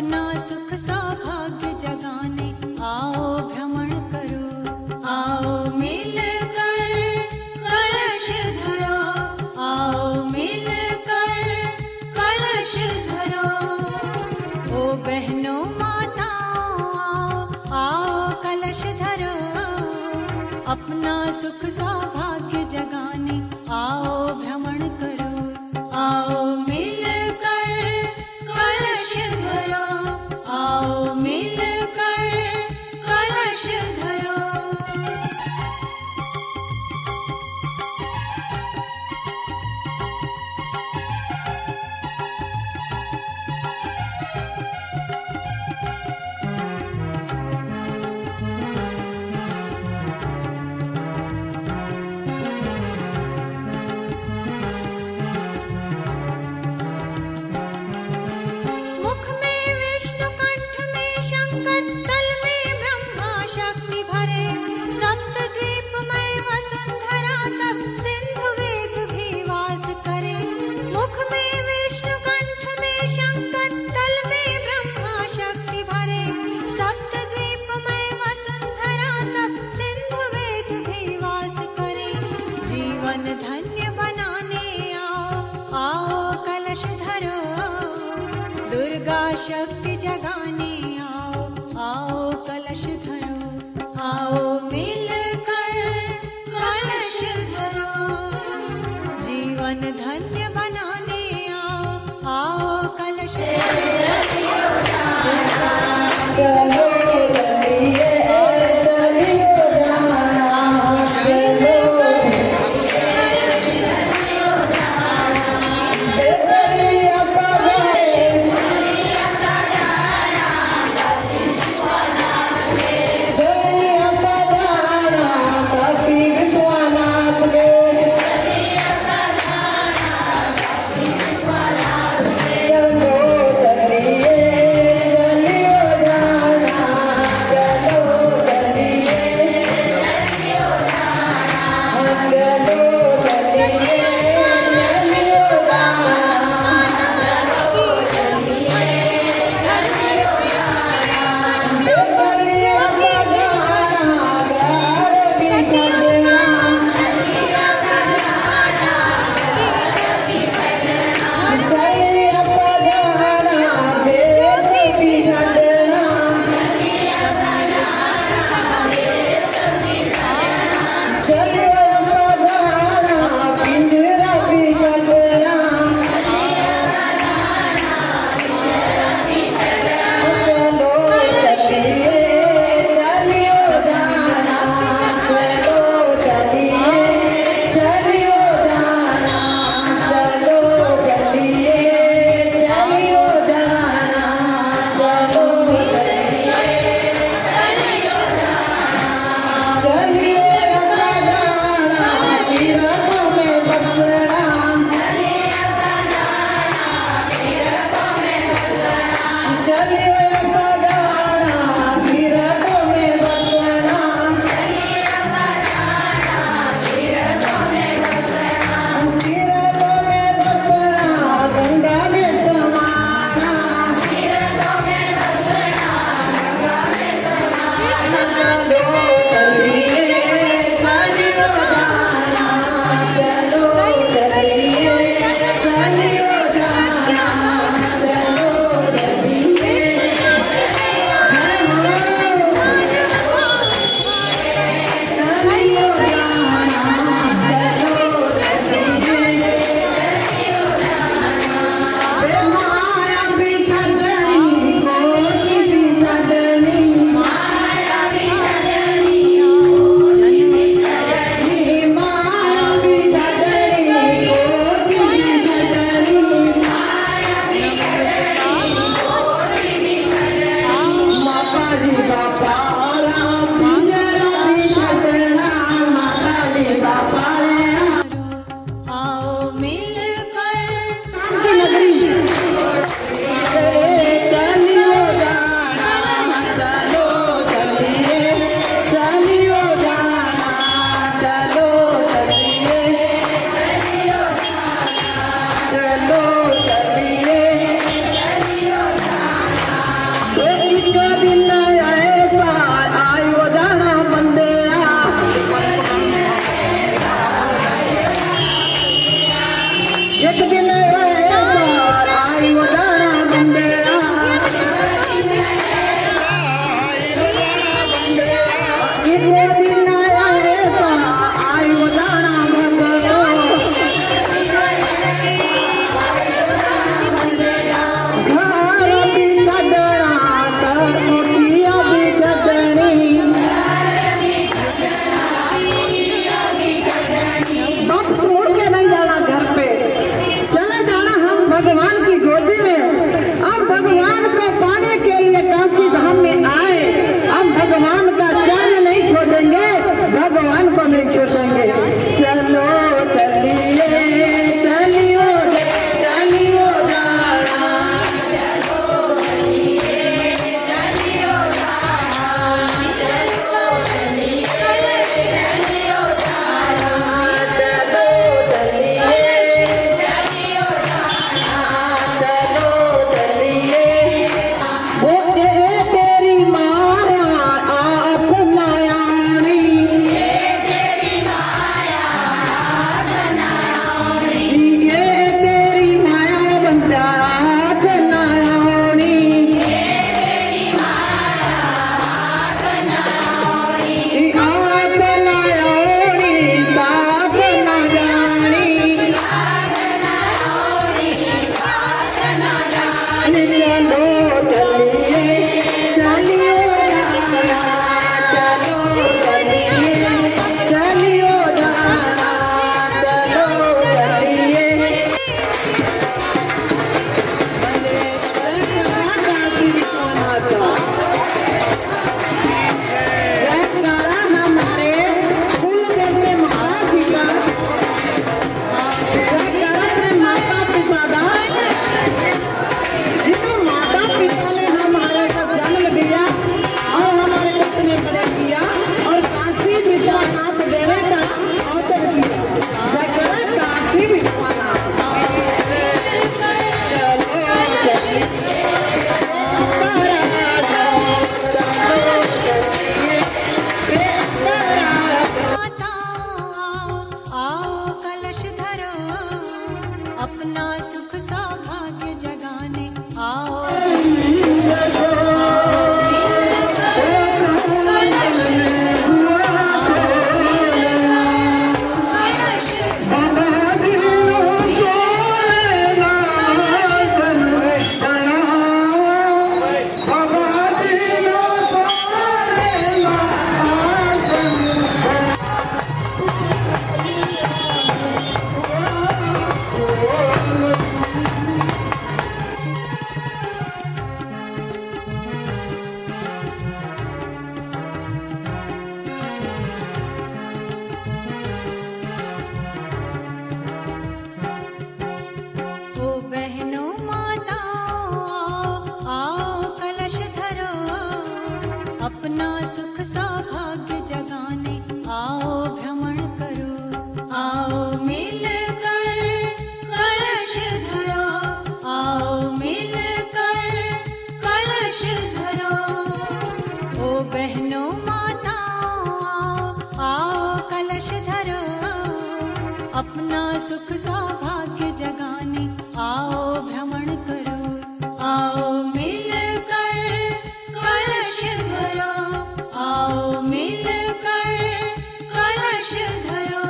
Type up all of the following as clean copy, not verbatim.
अपना सुख सौभाग्य जगाने आओ भ्रमण करो, आओ मिलकर कलश धरो, आओ मिलकर कलश धरो। ओ बहनों माताओं आओ, आओ कलश धरो, अपना सुख सौभाग्य जगाने आओ भ्रमण करो, आओ मिलकर कलश धरो, आओ मिलकर कलश धरो। मुख में विष्णु कंठ में शंकर, तल में ब्रह्मा शक्ति भरे, सप्तद्वीप में वसुंधरा सब सिंधु वेग भी वास करे। मुख में विष्णु कंठ में शंकर, तल में ब्रह्मा शक्ति भरे, सप्तद्वीप में वसुंधरा सब सिंधु वेग भी वास करे। जीवन धन्य बनाने आओ, आओ कलश धरो, दुर्गा शक्ति जगाने आओ, आओ कलश धरो, आओ मिलकर कलश धरो। जीवन धन्य बनाने आओ, आओ कलश धरो, दुर्गा शक्ति जगाने आओ, आओ कलश धरो, आओ मिलकर कलश धरो, कलश विश्व शांति कलश धरो, अपना सुख सौभाग्य जगाने आओ भ्रमण करो। आओ मिलकर कलश धरो, आओ मिलकर कलश धरो। ओ बहनों माताओं आओ, आओ कलश धरो, अपना सुख सौभाग्य जगाने आओ भ्रमण करो। आओ मिलकर कलश धरो, आओ मिलकर कलश धरो।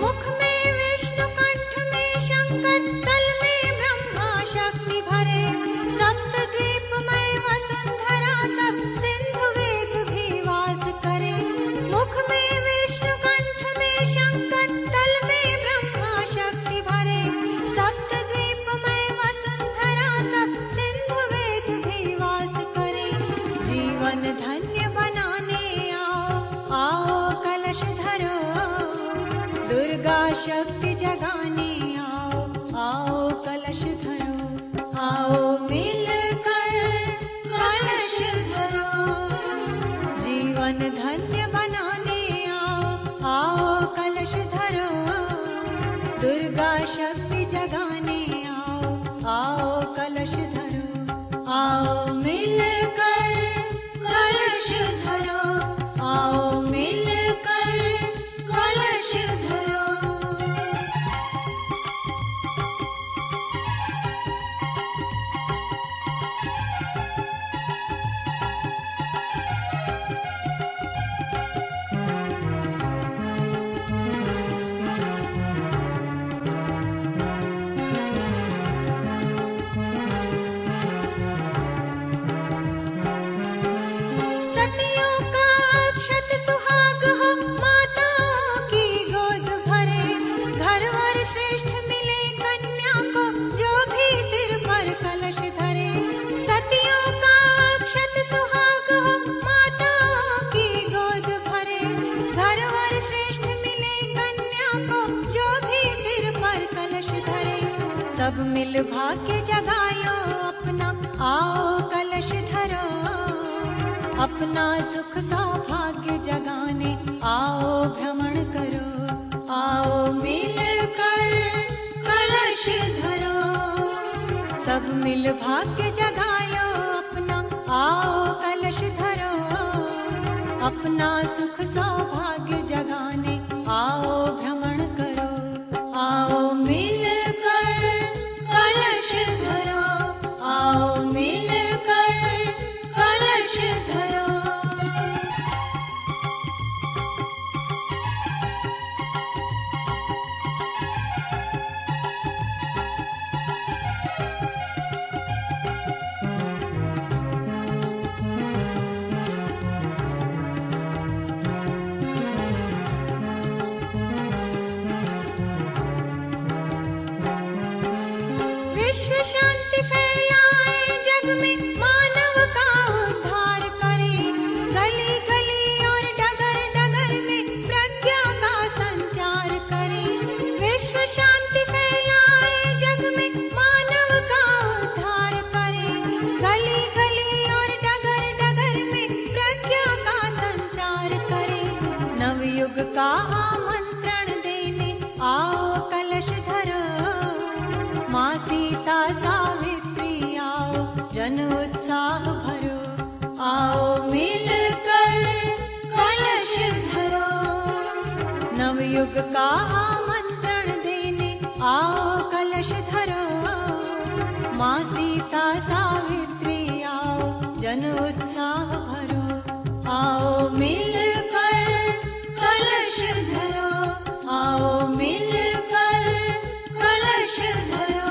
मुख में विष्णु, कंठ में शंकर, तल में ब्रह्मा शक्ति भरे। सप्तद्वीप में वसुंधरा, सब सिंधु वेद भी वास करे। मुख में विष्णु, कंठ में शंकर, तल में ब्रह्मा शक्ति भरे। सप्तद्वीप में वसुंधरा, सब सिंधु वेद भी वास करे। जीवन धन्य बनाने आओ, आओ कलश धरो, दुर्गा शक्ति जगाने आओ, आओ कलश धरो। आओ मिलकर कलश धरो, जीवन धन्य बनाने आओ, आओ कलश धरो। दुर्गा शक्ति जगाने आओ, आओ कलश धरो। आओ मिलकर कलश धरो, आओ मिलकर कलश धरो। सतियों का अक्षत सुहाग हो, माताओं की गोद भरे। घर वर श्रेष्ठ मिले कन्या को, जो भी सिर पर कलश धरे। सतियों का अक्षत सुहाग हो, माताओं की गोद भरे। घर वर श्रेष्ठ मिले कन्या को, जो भी सिर पर कलश धरे। सब मिल भाग्य जगायो अपना, आओ कलश धरो, अपना सुख सौभाग्य जगाने आओ भ्रमण करो। आओ मिलकर कलश धरो, सब मिल भाग्य जगायो अपना, आओ कलश धरो। अपना सुख सौभाग्य जगाने आओ भ्रमण करो। आओ मिलकर कलश धरो, आओ मिलकर कलश धरो। विश्व शांति फैलाए जग में, मानव का उद्धार करे। गली गली और डगर डगर में प्रज्ञा का संचार करे। विश्व शांति फैलाए जग में, मानव का उद्धार करे। गली गली और डगर डगर में प्रज्ञा का संचार करे। नवयुग का आमंत्रण देने आओ कलश धरो। माँ सीता सावित्री आओ, जन उत्साह भरो। आओ मिलकर कलश धरो। नवयुग का आमंत्रण देने आओ कलश धरो। माँ सीता सावित्री आओ, जन उत्साह भरो। आओ मिलकर कलश धरो, आओ मिलकर कलश धरो।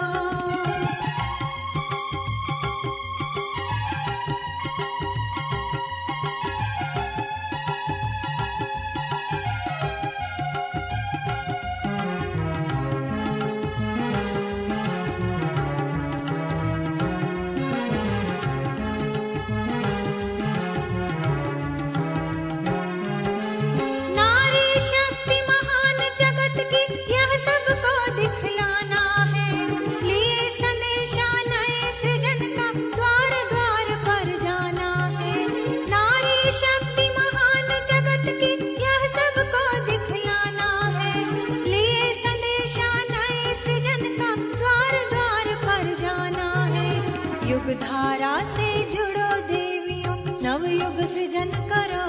धारा से जुड़ो देवियों, नवयुग सृजन करो।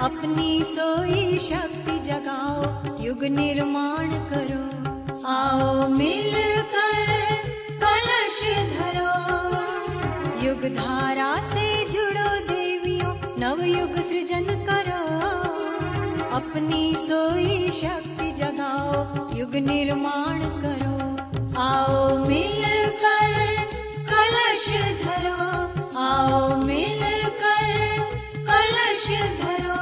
अपनी सोई शक्ति जगाओ, युग निर्माण करो। आओ मिलकर कलश धरो। युग धारा से जुड़ो देवियों, नवयुग सृजन करो। अपनी सोई शक्ति जगाओ, युग निर्माण करो। आओ मिलकर कलश धरो। आओ मिलकर कलश धरो।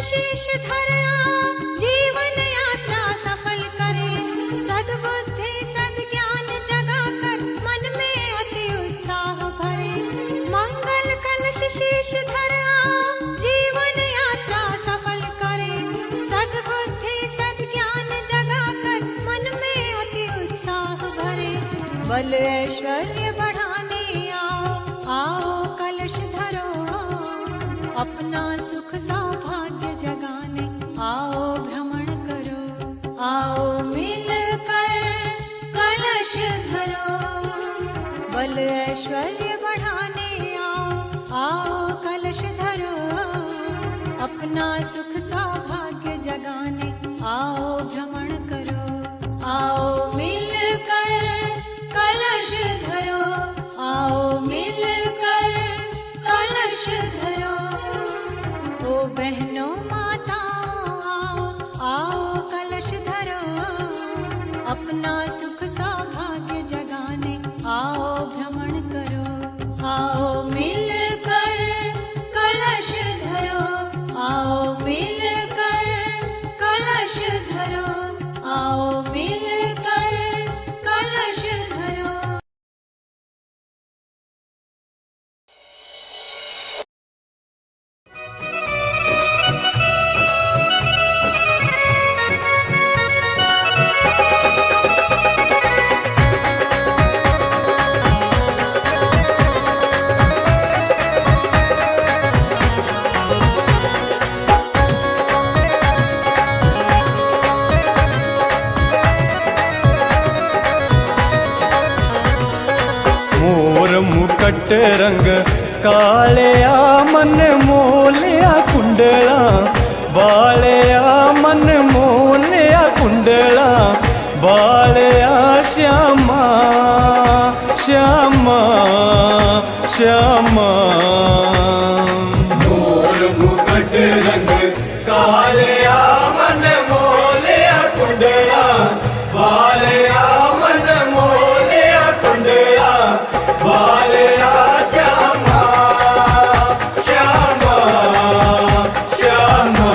शीश धरा जीवन यात्रा सफल करे। सद्बुद्धि सद्ज्ञान जगा कर मन में अति उत्साह भरे। मंगल कलश शीश धरा जीवन यात्रा सफल करे। सद्बुद्धि सद्ज्ञान जगा कर मन में अति उत्साह भरे। बल ऐश्वर्य बढ़ाने आओ, आओ कलश धरो। अपना सुख सौभाग्य जगाने आओ भ्रमण करो। आओ मिलकर कलश धरो। बल ऐश्वर्य बढ़ाने आओ, आओ कलश धरो। अपना सुख सौभाग्य जगाने आओ भ्रमण करो। आओ मिलकर कलश धरो। आओ मिलकर कलश धरो। ओ बहनों माताओं आओ, आओ कलश धरो। अपना सुख सौभाग्य जगाने आओ भ्रमण करो। आओ मिलकर कलश धरो। आओ मिलकर कलश धरो। आओ मिलकर कलश धरो। मुकट रंग कालिया मन मोलिया कुंडला। बालिया मन मोलिया कुंडला। बालिया श्यामा श्यामा श्यामा। मोर मुकट रंग कालिया मन मोलिया कुंडला। बालिया मन मोलिया कुंडला। बालिया श्यामा श्यामा श्यामा।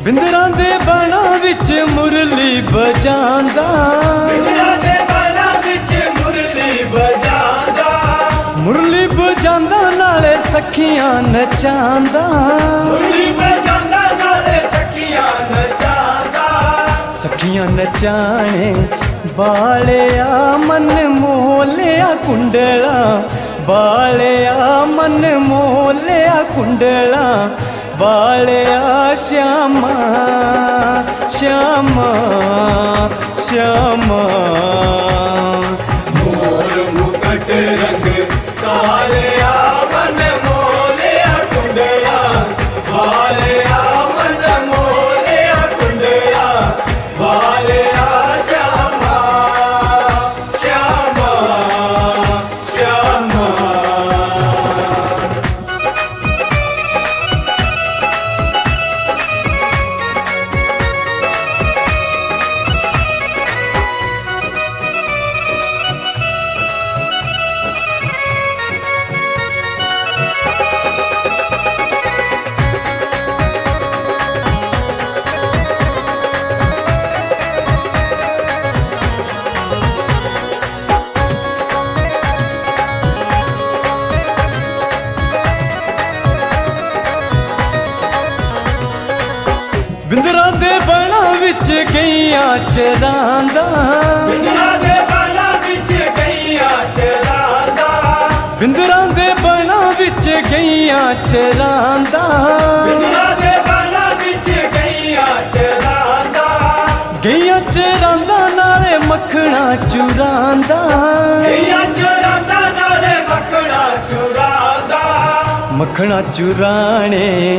बिंदरा दे बाणा विच मुरली बजांदा। बिंदरा दे बाणा विच मुरली बजांदा। मुरली बजांदा नाले सखियां नचांदा। मुरली बजांदा नाले सखियां नचांदा। सखियां नचाणे बालिया मन मोलिया कुंडला। बालिया मन मोलिया कुंडला। बालिया श्यामा श्यामा श्यामा। मोर मुकट रंग कालिया मन मोलिया कुंडला। बालिया मन मोलिया कुंडला। बालिया श्यामा श्यामा श्यामा। ਬਿੰਦਰਾਂ ਦੇ ਬਣਾ ਵਿੱਚ ਗਈਆਂ ਚਰਾਂਦਾ, ਬਿੰਦਰਾਂ ਦੇ ਬਾਲਾਂ ਵਿੱਚ ਗਈਆਂ ਚਰਾਂਦਾ, ਬਿੰਦਰਾਂ ਦੇ ਬਣਾ ਵਿੱਚ ਗਈਆਂ ਚਰਾਂਦਾ, ਬਿੰਦਰਾਂ ਦੇ ਬਾਲਾਂ ਵਿੱਚ ਗਈਆਂ ਚਰਾਂਦਾ, ਗਈਆਂ ਚਰਾਂਦਾ ਨਾਲੇ ਮੱਖਣਾ ਚੁਰਾਂਦਾ, ਗਈਆਂ ਚਰਾਂਦਾ ਨਾਲੇ ਮੱਖਣਾ ਚੁਰਾਂਦਾ, ਮੱਖਣਾ ਚੁਰਾਣੇ